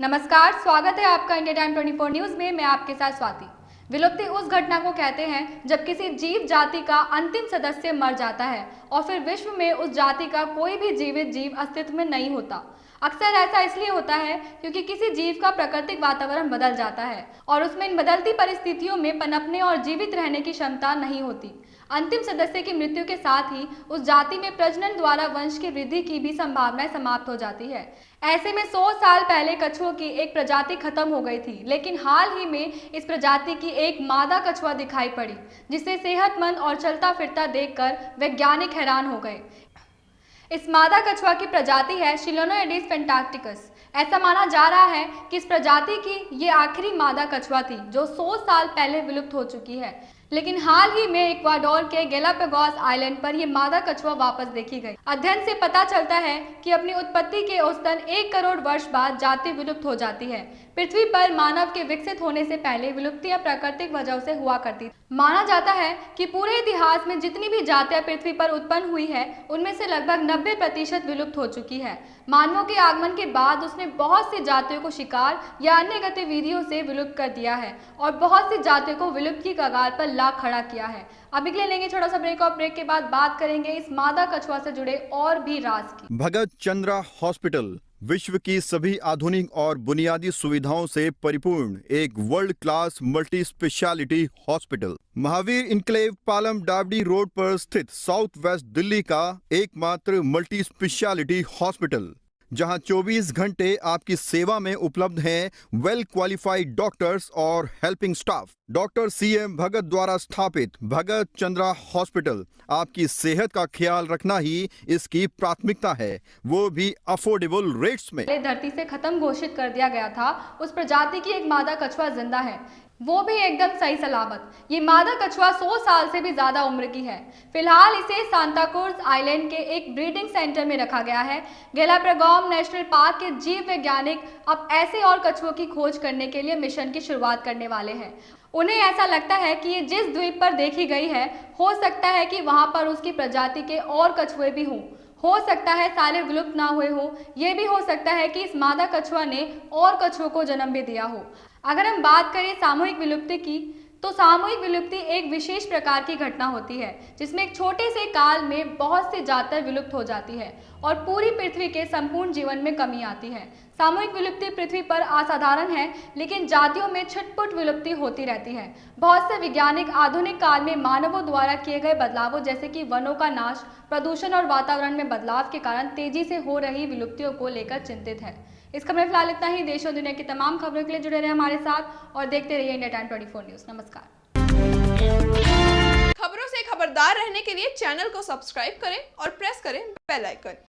नमस्कार, स्वागत है आपका इंडिया टाइम 24 न्यूज में। मैं आपके साथ स्वाति। विलुप्ति उस घटना को कहते हैं जब किसी जीव जाति का अंतिम सदस्य मर जाता है और फिर विश्व में उस जाति का कोई भी जीवित जीव अस्तित्व में नहीं होता। अक्सर ऐसा इसलिए होता है क्योंकि किसी जीव का प्राकृतिक वातावरण बदल जाता है और उसमें इन बदलती परिस्थितियों में पनपने और जीवित रहने की क्षमता नहीं होती। अंतिम सदस्य की मृत्यु के साथ ही उस जाति में प्रजनन द्वारा वंश की वृद्धि की भी संभावनाएं समाप्त हो जाती है। ऐसे में 100 साल पहले कछुओं की एक प्रजाति खत्म हो गई थी, लेकिन हाल ही में इस प्रजाति की एक मादा कछुआ दिखाई पड़ी, जिसे सेहतमंद और चलता फिरता देखकर वैज्ञानिक हैरान हो गए। इस मादा कछुआ की प्रजाति है शिलोनोइडिस पेंटाक्टिकस। ऐसा माना जा रहा है कि इस प्रजाति की ये आखिरी मादा कछुआ थी जो 100 साल पहले विलुप्त हो चुकी है, लेकिन हाल ही में इक्वाडोर के गैलापागोस आइलैंड पर यह मादा कछुआ वापस देखी गई। अध्ययन से पता चलता है कि अपनी उत्पत्ति के औसतन 1 करोड़ वर्ष बाद जाति विलुप्त हो जाती है। पृथ्वी पर मानव के विकसित होने से पहले विलुप्तियां प्राकृतिक वजह से हुआ करती। माना जाता है कि पूरे इतिहास में जितनी भी जातियां पृथ्वी पर उत्पन्न हुई है, उनमें से लगभग 90% विलुप्त हो चुकी है। मानवों के आगमन के बाद उसने बहुत सी जातियों को शिकार या अन्य गतिविधियों से विलुप्त कर दिया है और बहुत सी जातियों को विलुप्त की कगार पर ला खड़ा किया है। अभी के लिए लेंगे छोटा सा ब्रेक और ब्रेक के बाद बात करेंगे इस मादा कछुआ से जुड़े और भी राज की। भगत चंद्रा हॉस्पिटल विश्व की सभी आधुनिक और बुनियादी सुविधाओं से परिपूर्ण एक world class multi speciality hospital, Mahavir enclave Palam डावडी रोड पर स्थित साउथ वेस्ट दिल्ली का एकमात्र मल्टी स्पेशलिटी हॉस्पिटल, जहां 24 घंटे आपकी सेवा में उपलब्ध हैं वेल क्वालिफाइड डॉक्टर्स और हेल्पिंग स्टाफ। डॉक्टर CM भगत द्वारा स्थापित भगत चंद्रा हॉस्पिटल आपकी सेहत का ख्याल रखना ही इसकी प्राथमिकता है, वो भी अफोर्डेबल रेट्स में। धरती से खत्म घोषित कर दिया गया था, उस प्रजाति की एक मादा कछुआ जिंदा है, वो भी एकदम सही सलामत। ये मादा कछुआ 100 साल से भी ज्यादा उम्र की है। फिलहाल इसे सांता क्रूज आइलैंड के एक ब्रीडिंग सेंटर में रखा गया है। गैलापागोस नेशनल पार्क के जीव वैज्ञानिक अब ऐसे और कछुओं की खोज करने के लिए मिशन की शुरुआत करने वाले हैं। उन्हें ऐसा लगता है कि ये जिस द्वीप पर देखी गई है, हो सकता है कि वहां पर उसकी प्रजाति के और कछुए भी हों। हो सकता है सारे विलुप्त ना हुए हो। ये भी हो सकता है कि इस मादा कछुआ ने और कछुओं को जन्म भी दिया हो। अगर हम बात करें सामूहिक विलुप्ति की, तो सामूहिक विलुप्ति एक विशेष प्रकार की घटना होती है जिसमें एक छोटे से काल में बहुत सी जातियां विलुप्त हो जाती है और पूरी पृथ्वी के संपूर्ण जीवन में कमी आती है। सामूहिक विलुप्ति पृथ्वी पर असाधारण है, लेकिन जातियों में छुटपुट विलुप्ति होती रहती है। बहुत से वैज्ञानिक आधुनिक काल में मानवों द्वारा किए गए बदलावों जैसे कि वनों का नाश, प्रदूषण और वातावरण में बदलाव के कारण तेजी से हो रही विलुप्तियों को लेकर चिंतित है। इस खबर में फिलहाल इतना ही। देश और दुनिया की तमाम खबरों के लिए जुड़े रहे हमारे साथ और देखते रहिए इंडिया टाइम 24 न्यूज। नमस्कार। खबरों से खबरदार रहने के लिए चैनल को सब्सक्राइब करें और प्रेस करें बेल आइकन।